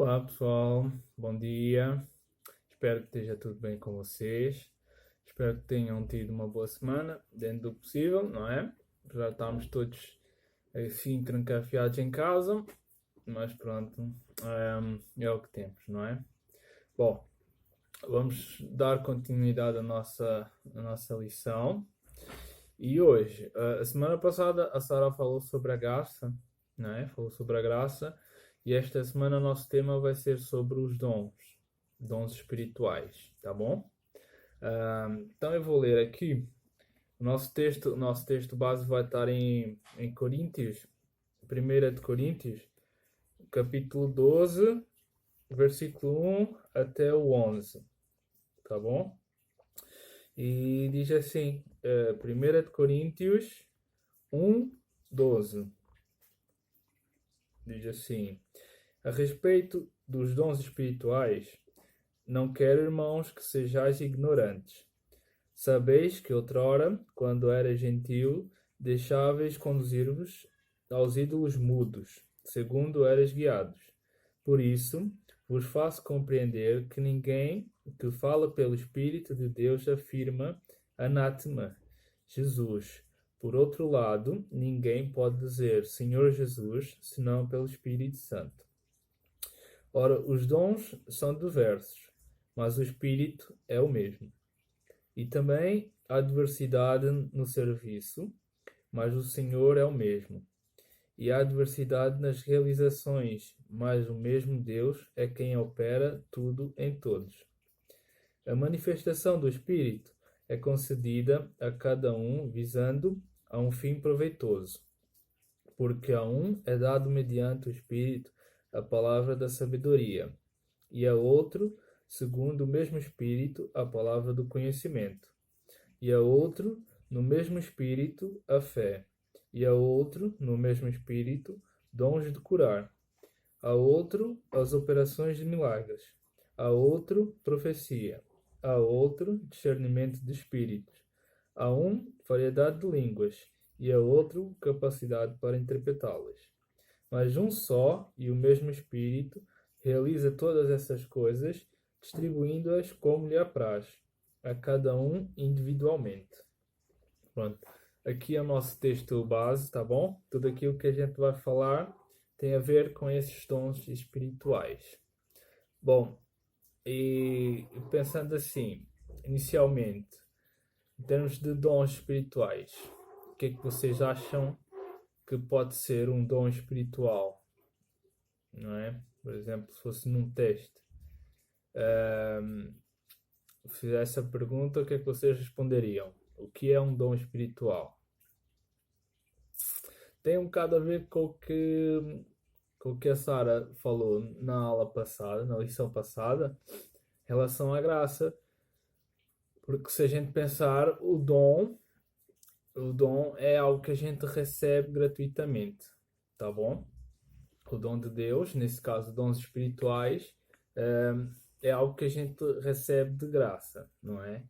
Olá pessoal, bom dia. Espero que esteja tudo bem com vocês. Espero que tenham tido uma boa semana, dentro do possível, não é? Já estamos todos assim trancafiados em casa, mas pronto, é o que temos, não é? Bom, vamos dar continuidade à nossa lição. E hoje, a semana passada, a Sara falou sobre a graça, não é? Falou sobre a graça. E esta semana o nosso tema vai ser sobre os dons espirituais, tá bom? Então eu vou ler aqui. O nosso texto base vai estar em Coríntios, 1 de Coríntios, capítulo 12, versículo 1 até o 11, tá bom? E diz assim, 1 de Coríntios 1, 12. Diz assim: a respeito dos dons espirituais, não quero, irmãos, que sejais ignorantes. Sabeis que outrora, quando era gentil, deixáveis conduzir-vos aos ídolos mudos, segundo eras guiados. Por isso, vos faço compreender que ninguém que fala pelo Espírito de Deus afirma anátema, Jesus. Por outro lado, ninguém pode dizer Senhor Jesus, senão pelo Espírito Santo. Ora, os dons são diversos, mas o Espírito é o mesmo. E também há diversidade no serviço, mas o Senhor é o mesmo. E há diversidade nas realizações, mas o mesmo Deus é quem opera tudo em todos. A manifestação do Espírito é concedida a cada um visando a um fim proveitoso, porque a um é dado mediante o Espírito a palavra da sabedoria, e a outro, segundo o mesmo Espírito, a palavra do conhecimento, e a outro, no mesmo Espírito, a fé, e a outro, no mesmo Espírito, dons de curar, a outro, as operações de milagres, a outro, profecia, a outro, discernimento de espíritos, a um, variedade de línguas, e a outro, capacidade para interpretá-las. Mas um só e o mesmo Espírito realiza todas essas coisas, distribuindo-as como lhe apraz, a cada um individualmente. Pronto. Aqui é o nosso texto base, tá bom? Tudo aquilo que a gente vai falar tem a ver com esses dons espirituais. Bom, e pensando assim, inicialmente, em termos de dons espirituais, o que é que vocês acham que pode ser um dom espiritual? Não é? Por exemplo, se fosse num teste, fizesse a pergunta, o que é que vocês responderiam? O que é um dom espiritual? Tem um bocado a ver com o que a Sara falou na aula passada, na lição passada, em relação à graça. Porque se a gente pensar, o dom é algo que a gente recebe gratuitamente, tá bom? O dom de Deus, nesse caso, dons espirituais, é algo que a gente recebe de graça, não é?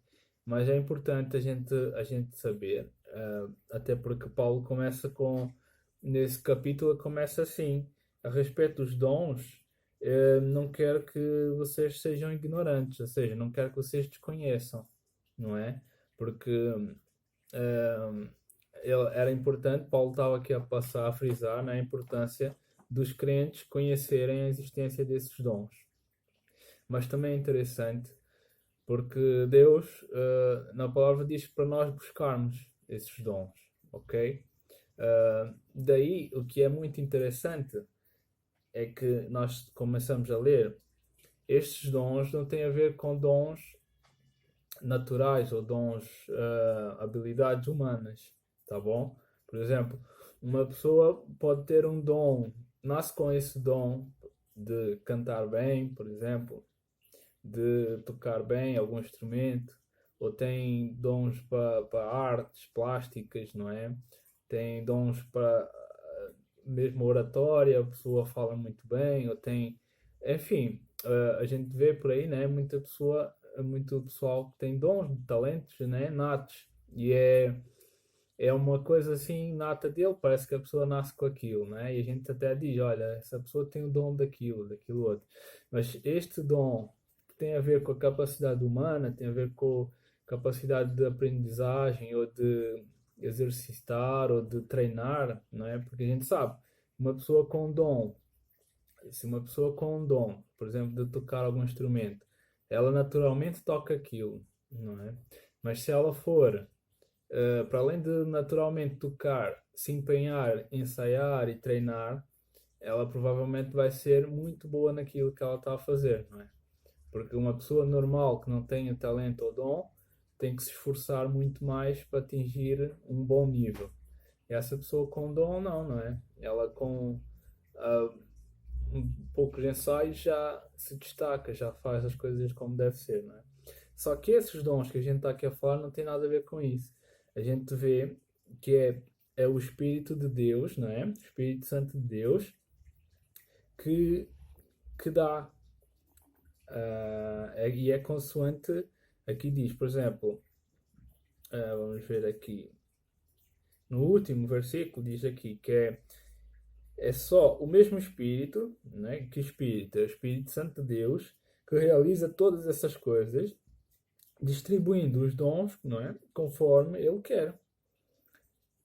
Mas é importante a gente saber, até porque Paulo nesse capítulo, começa assim, a respeito dos dons, não quero que vocês sejam ignorantes, ou seja, não quero que vocês desconheçam, não é? Porque eh, era importante, Paulo estava aqui a passar a frisar, né, a importância dos crentes conhecerem a existência desses dons. Mas também é interessante porque Deus, na palavra, diz para nós buscarmos esses dons, ok? Daí, o que é muito interessante é que nós começamos a ler, estes dons não têm a ver com dons naturais ou dons, habilidades humanas, tá bom? Por exemplo, uma pessoa pode ter um dom, nasce com esse dom de cantar bem, por exemplo, de tocar bem algum instrumento, ou tem dons para artes plásticas, não é? Tem dons para mesmo oratória, a pessoa fala muito bem, ou tem, enfim, a gente vê por aí, né? Muito pessoal que tem dons, talentos, né? Natos, e é uma coisa assim inata dele, parece que a pessoa nasce com aquilo, né? E a gente até diz, olha, essa pessoa tem o dom daquilo, daquilo outro. Mas este dom que tem a ver com a capacidade humana, tem a ver com a capacidade de aprendizagem ou de exercitar ou de treinar, não é? Porque a gente sabe, uma pessoa com dom, se uma pessoa com um dom, por exemplo, de tocar algum instrumento, ela naturalmente toca aquilo, não é? Mas se ela for para além de naturalmente tocar, se empenhar, ensaiar e treinar, ela provavelmente vai ser muito boa naquilo que ela está a fazer, não é? Porque uma pessoa normal que não tenha talento ou dom tem que se esforçar muito mais para atingir um bom nível. E essa pessoa com dom não é? Ela com ah, um poucos ensaios já se destaca, já faz as coisas como deve ser, não é? Só que esses dons que a gente está aqui a falar não tem nada a ver com isso. A gente vê que é o Espírito de Deus, não é? O Espírito Santo de Deus que, que dá. E é consoante, aqui diz, por exemplo, vamos ver aqui, no último versículo diz aqui que é só o mesmo Espírito, né? Que Espírito? É o Espírito Santo de Deus que realiza todas essas coisas, distribuindo os dons, não é? Conforme Ele quer.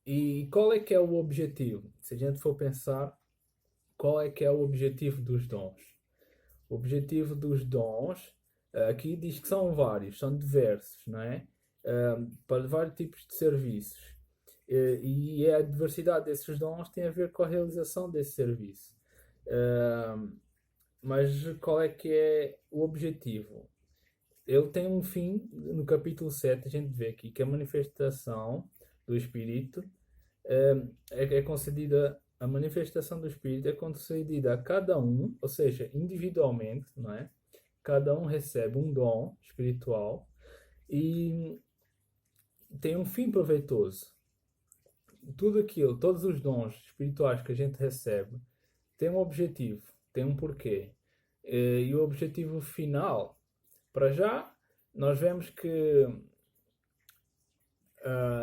E qual é que é o objetivo? Se a gente for pensar, qual é que é o objetivo dos dons? O objetivo dos dons, aqui diz que são vários, são diversos, não é? Para vários tipos de serviços. E a diversidade desses dons tem a ver com a realização desse serviço. Mas qual é que é o objetivo? Ele tem um fim, no capítulo 7 a gente vê aqui que a manifestação do Espírito é concedida, a manifestação do Espírito é concedida a cada um, ou seja, individualmente, não é? Cada um recebe um dom espiritual e tem um fim proveitoso. Tudo aquilo, todos os dons espirituais que a gente recebe, tem um objetivo, tem um porquê. E o objetivo final, para já, nós vemos que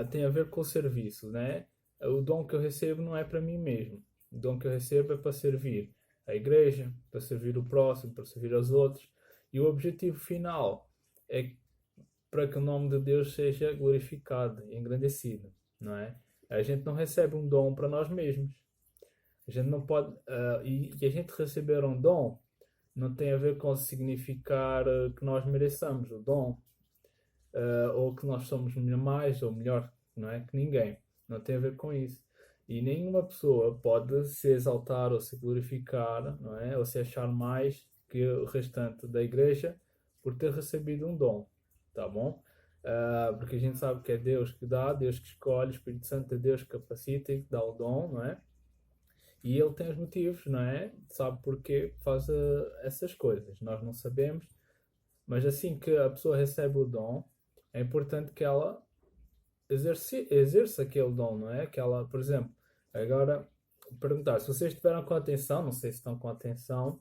tem a ver com o serviço, né? O dom que eu recebo não é para mim mesmo. O dom que eu recebo é para servir a igreja, para servir o próximo, para servir aos outros. E o objetivo final é para que o nome de Deus seja glorificado e engrandecido, não é? A gente não recebe um dom para nós mesmos. A gente não pode. E a gente receber um dom não tem a ver com significar que nós mereçamos o dom, ou que nós somos mais ou melhor, não é, que ninguém. Não tem a ver com isso. E nenhuma pessoa pode se exaltar ou se glorificar, não é, ou se achar mais que o restante da igreja por ter recebido um dom, tá bom? Porque a gente sabe que é Deus que dá, Deus que escolhe, o Espírito Santo é Deus que capacita e que dá o dom, não é? E ele tem os motivos, não é? Sabe porque faz essas coisas. Nós não sabemos, mas assim que a pessoa recebe o dom, é importante que ela exerça aquele dom, não é? Que ela, por exemplo, agora perguntar, se vocês estiveram com atenção, não sei se estão com atenção,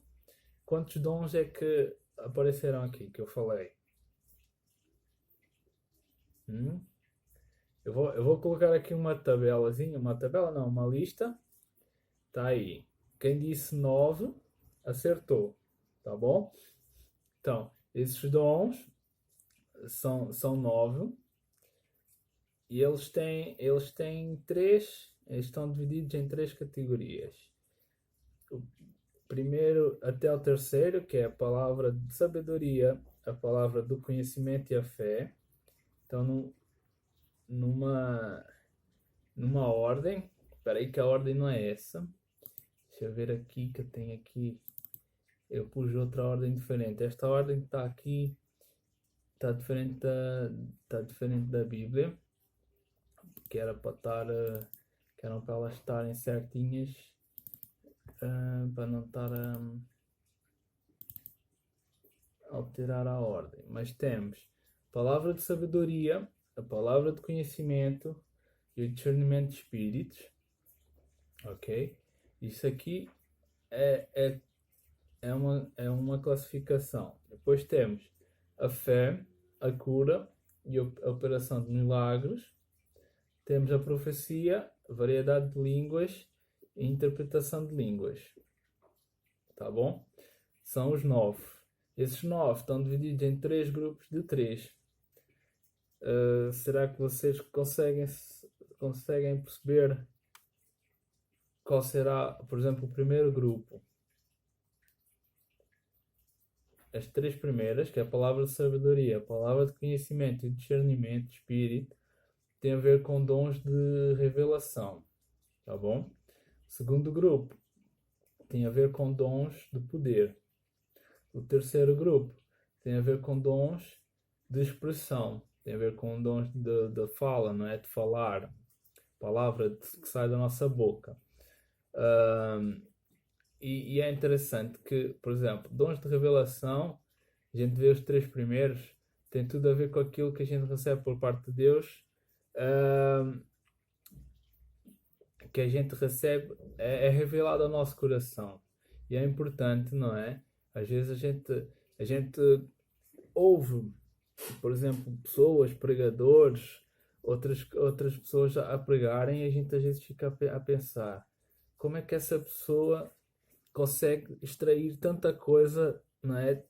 quantos dons é que apareceram aqui, que eu falei? Hum? Eu vou colocar aqui uma tabelazinha, uma tabela não, uma lista, tá aí. Quem disse 9 acertou, tá bom? Então, esses dons são 9 e eles têm três, eles estão divididos em três categorias. O primeiro até o terceiro, que é a palavra de sabedoria, a palavra do conhecimento e a fé. Então, numa, numa ordem, espera aí que a ordem não é essa. Deixa eu ver aqui que eu tenho aqui. Eu pus outra ordem diferente. Esta ordem que está aqui está diferente da Bíblia, que era para estar, que eram para elas estarem certinhas, para não estar a alterar a ordem. Mas temos a palavra de sabedoria, a palavra de conhecimento e o discernimento de espíritos. Ok? Isso aqui é uma classificação. Depois temos a fé, a cura e a operação de milagres. temos a profecia, variedade de línguas e interpretação de línguas. Tá bom? São os 9. Esses 9 estão divididos em 3 grupos de 3. Será que vocês conseguem perceber qual será, por exemplo, o primeiro grupo? As 3 primeiras, que é a palavra de sabedoria, a palavra de conhecimento e discernimento, espírito, tem a ver com dons de revelação, tá bom? O segundo grupo tem a ver com dons de poder. O terceiro grupo tem a ver com dons de expressão, tem a ver com dons de fala, não é? De falar, palavra que sai da nossa boca. E é interessante que, por exemplo, dons de revelação, a gente vê os 3 primeiros, tem tudo a ver com aquilo que a gente recebe por parte de Deus, que a gente recebe, é revelado ao nosso coração. E é importante, não é? Às vezes a gente ouve, por exemplo, pessoas, pregadores, outras pessoas a pregarem, e a gente às vezes fica a pensar, como é que essa pessoa consegue extrair tanta coisa, não é,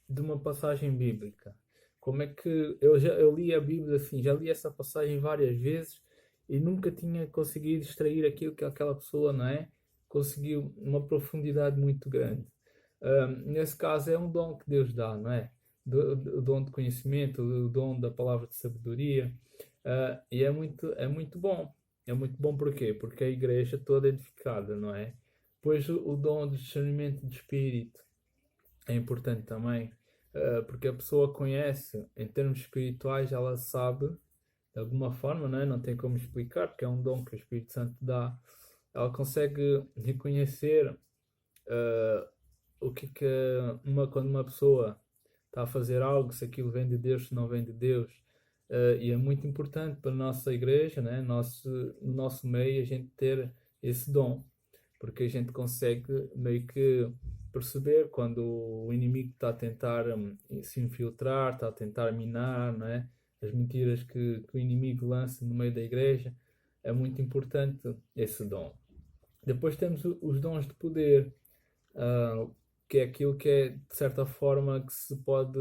de uma passagem bíblica? Como é que eu li a Bíblia assim, já li essa passagem várias vezes e nunca tinha conseguido extrair aquilo que aquela pessoa, não é, conseguiu uma profundidade muito grande. Nesse caso é um dom que Deus dá, não é? O dom de conhecimento, o dom da palavra de sabedoria, e é muito bom. É muito bom porquê? Porque a igreja toda é edificada, não é? Pois o dom de discernimento de espírito é importante também, porque a pessoa conhece, em termos espirituais, ela sabe, de alguma forma, não é? Não tem como explicar, porque é um dom que o Espírito Santo dá. Ela consegue reconhecer o que quando uma pessoa está a fazer algo, se aquilo vem de Deus, se não vem de Deus. E é muito importante para a nossa igreja, né? No nosso meio, a gente ter esse dom, porque a gente consegue meio que perceber quando o inimigo está a tentar se infiltrar, está a tentar minar, não é? As mentiras que o inimigo lança no meio da igreja. É muito importante esse dom. Depois temos os dons de poder, que é aquilo que é, de certa forma, que se pode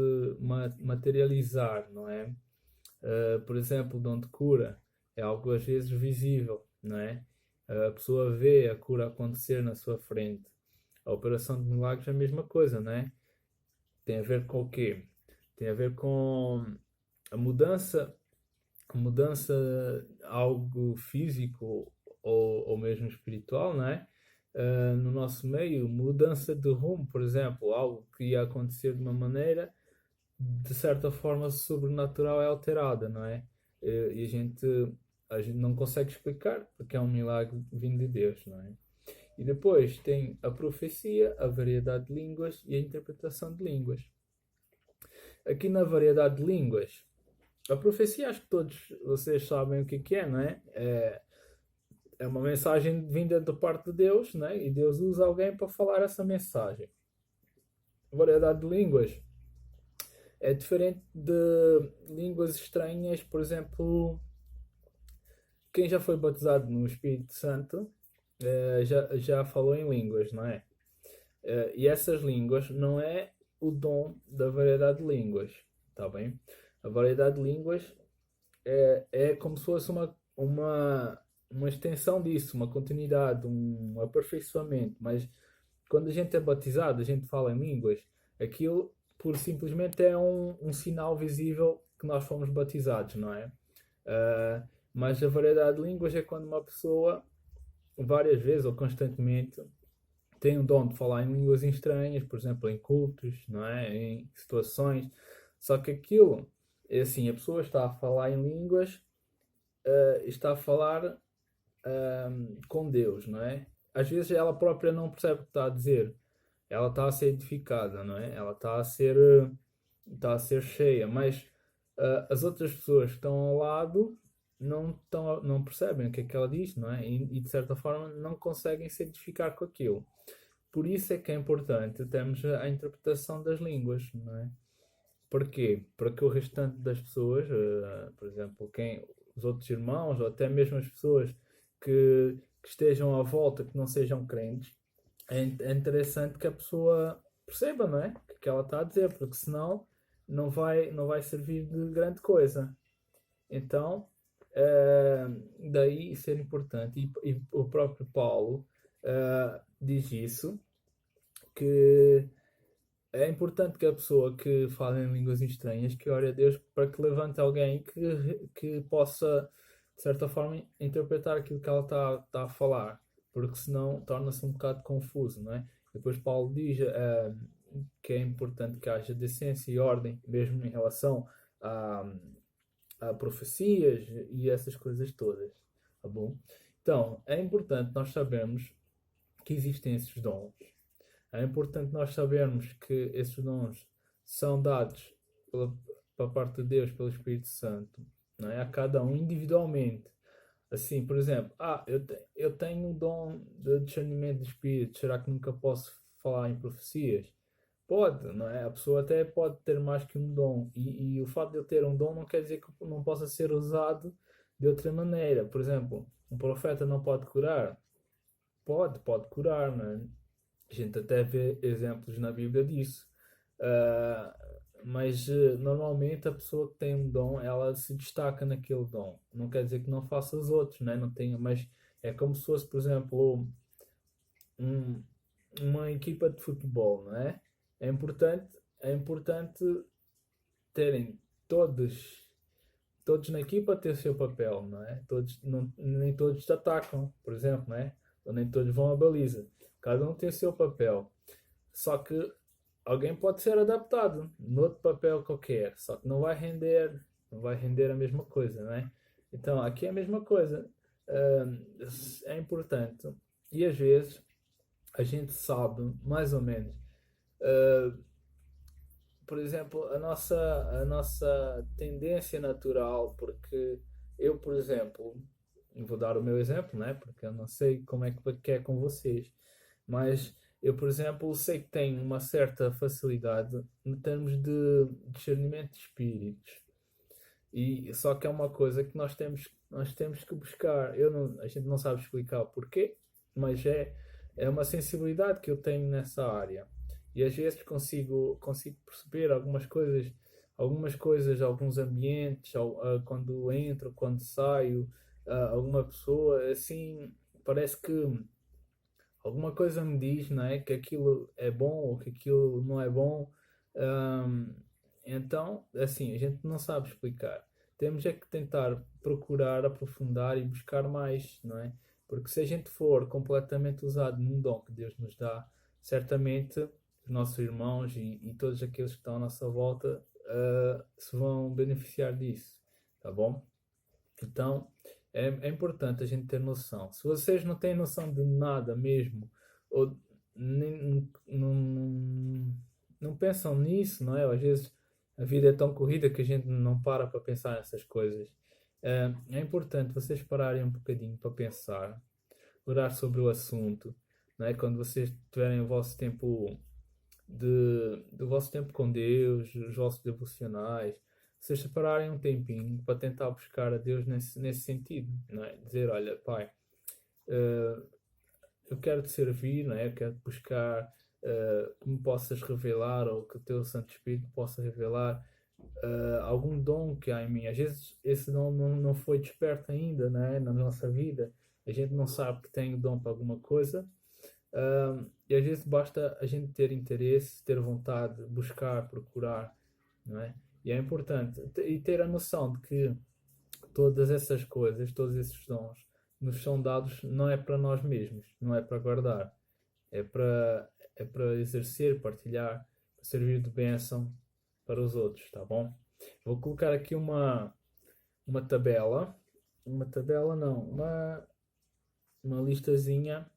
materializar, não é? Por exemplo, o dom de cura é algo às vezes visível, não é? A pessoa vê a cura acontecer na sua frente. A operação de milagres é a mesma coisa, não é? Tem a ver com o quê? Tem a ver com a mudança algo físico ou mesmo espiritual, não é? No nosso meio, mudança de rumo, por exemplo, algo que ia acontecer de uma maneira, de certa forma sobrenatural, é alterada, não é? E a gente não consegue explicar porque é um milagre vindo de Deus, não é? E depois tem a profecia, a variedade de línguas e a interpretação de línguas. Aqui na variedade de línguas, a profecia, acho que todos vocês sabem o que é, não é? É uma mensagem vinda da parte de Deus, não é? E Deus usa alguém para falar essa mensagem. A variedade de línguas é diferente de línguas estranhas, por exemplo, quem já foi batizado no Espírito Santo já falou em línguas, não é? E essas línguas não é o dom da variedade de línguas, tá bem? A variedade de línguas é como se fosse uma extensão disso, uma continuidade, um aperfeiçoamento, mas quando a gente é batizado, a gente fala em línguas, aquilo por simplesmente é um sinal visível que nós fomos batizados, não é? Mas a variedade de línguas é quando uma pessoa, várias vezes ou constantemente, tem o dom de falar em línguas estranhas, por exemplo, em cultos, não é? Em situações. Só que aquilo, é assim, a pessoa está a falar em línguas, está a falar com Deus, não é? Às vezes ela própria não percebe o que está a dizer. Ela está a ser edificada, não é? Ela está a ser cheia, mas as outras pessoas que estão ao lado não percebem o que é que ela diz, não é? E de certa forma não conseguem se edificar com aquilo. Por isso é que é importante termos a interpretação das línguas, não é? Porquê? Para que o restante das pessoas, por exemplo, os outros irmãos, ou até mesmo as pessoas que estejam à volta, que não sejam crentes, é interessante que a pessoa perceba, não é? O que ela está a dizer, porque senão não vai servir de grande coisa. Então, daí ser importante. E o próprio Paulo diz isso, que é importante que a pessoa que fala em línguas estranhas que ore a Deus para que levante alguém que possa, de certa forma, interpretar aquilo que ela está a falar, porque senão torna-se um bocado confuso, não é? Depois Paulo diz que é importante que haja decência e ordem, mesmo em relação a, a profecias e essas coisas todas, tá bom? Então, é importante nós sabermos que existem esses dons. É importante nós sabermos que esses dons são dados pela parte de Deus, pelo Espírito Santo, não é? A cada um individualmente. Assim, por exemplo, eu tenho o dom de discernimento de espírito, será que nunca posso falar em profecias? Pode, não é? A pessoa até pode ter mais que um dom, e o fato de eu ter um dom não quer dizer que não possa ser usado de outra maneira. Por exemplo, um profeta não pode curar? Pode curar, não é? A gente até vê exemplos na Bíblia disso. Ah, mas normalmente a pessoa que tem um dom, ela se destaca naquele dom. Não quer dizer que não faça os outros, né? Não tenha, mas é como se fosse, por exemplo, um- uma equipa de futebol, não é? É importante terem todos na equipa ter o seu papel, não é? Todos, nem todos se atacam, por exemplo, não é? Ou nem todos vão à baliza. Cada um tem o seu papel. Só que alguém pode ser adaptado noutro papel qualquer, só que não vai render a mesma coisa, não é? Então, aqui é a mesma coisa. É importante. E às vezes a gente sabe, mais ou menos, ah, por exemplo, a nossa tendência natural, porque eu, por exemplo, vou dar o meu exemplo, né? Porque eu não sei como é que é com vocês, mas eu, por exemplo, sei que tenho uma certa facilidade em termos de discernimento de espíritos. E só que é uma coisa que nós temos que buscar. A gente não sabe explicar o porquê, mas é uma sensibilidade que eu tenho nessa área. E às vezes consigo perceber algumas coisas, alguns ambientes, quando entro, quando saio, alguma pessoa, assim, parece que alguma coisa me diz, não é, que aquilo é bom ou que aquilo não é bom. Ahm, então, assim, a gente não sabe explicar. Temos é que tentar procurar, aprofundar e buscar mais, não é? Porque se a gente for completamente usado num dom que Deus nos dá, certamente os nossos irmãos e todos aqueles que estão à nossa volta se vão beneficiar disso, tá bom? Então, é importante a gente ter noção. Se vocês não têm noção de nada mesmo, ou nem, não pensam nisso, não é? Às vezes a vida é tão corrida que a gente não para pensar nessas coisas. É importante vocês pararem um bocadinho para pensar, orar sobre o assunto, não é? Quando vocês tiverem o vosso tempo do vosso tempo com Deus, os vossos devocionais, vocês separarem um tempinho para tentar buscar a Deus nesse sentido, não é? Dizer, olha, Pai, eh, eu quero te servir, não é? Eu quero buscar que me possas revelar ou que o teu Santo Espírito possa revelar algum dom que há em mim. Às vezes esse dom não foi desperto ainda, não é? Na nossa vida. A gente não sabe que tem o dom para alguma coisa. E às vezes basta a gente ter interesse, ter vontade, buscar, procurar, não é? E é importante. E ter a noção de que todas essas coisas, todos esses dons, nos são dados não é para nós mesmos, não é para guardar, é para exercer, partilhar, para servir de bênção para os outros, tá bom? Vou colocar aqui uma tabela não, uma listazinha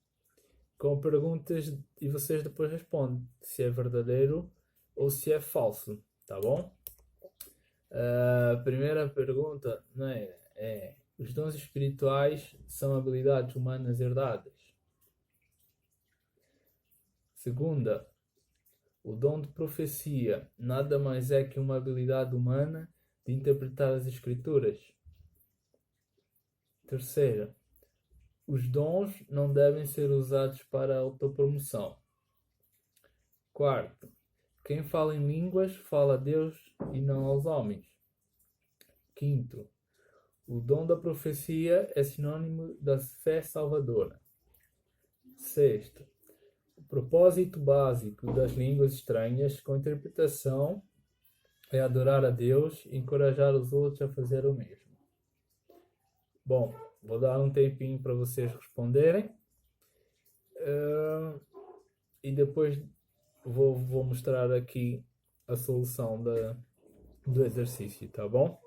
com perguntas e vocês depois respondem se é verdadeiro ou se é falso, tá bom? A primeira pergunta, não é: os dons espirituais são habilidades humanas herdadas? Segunda, o dom de profecia nada mais é que uma habilidade humana de interpretar as escrituras? Terceira, os dons não devem ser usados para autopromoção. Quarto, quem fala em línguas fala a Deus e não aos homens. Quinto, o dom da profecia é sinônimo da fé salvadora. Sexto, o propósito básico das línguas estranhas com interpretação é adorar a Deus e encorajar os outros a fazer o mesmo. Bom, vou dar um tempinho para vocês responderem. E depois vou mostrar aqui a solução do exercício, tá bom?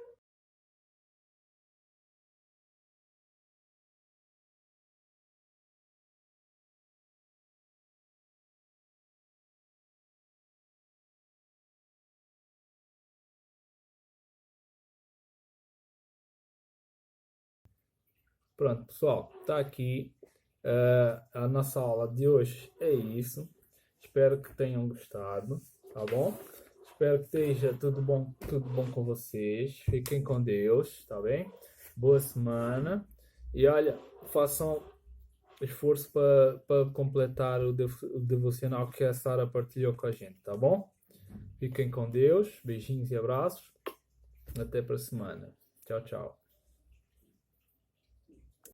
Pronto, pessoal, está aqui a nossa aula de hoje. É isso. Espero que tenham gostado, tá bom? Espero que esteja tudo bom com vocês. Fiquem com Deus, tá bem? Boa semana. E olha, façam esforço para completar o devocional que a Sara partilhou com a gente, tá bom? Fiquem com Deus. Beijinhos e abraços. Até para a semana. Tchau, tchau.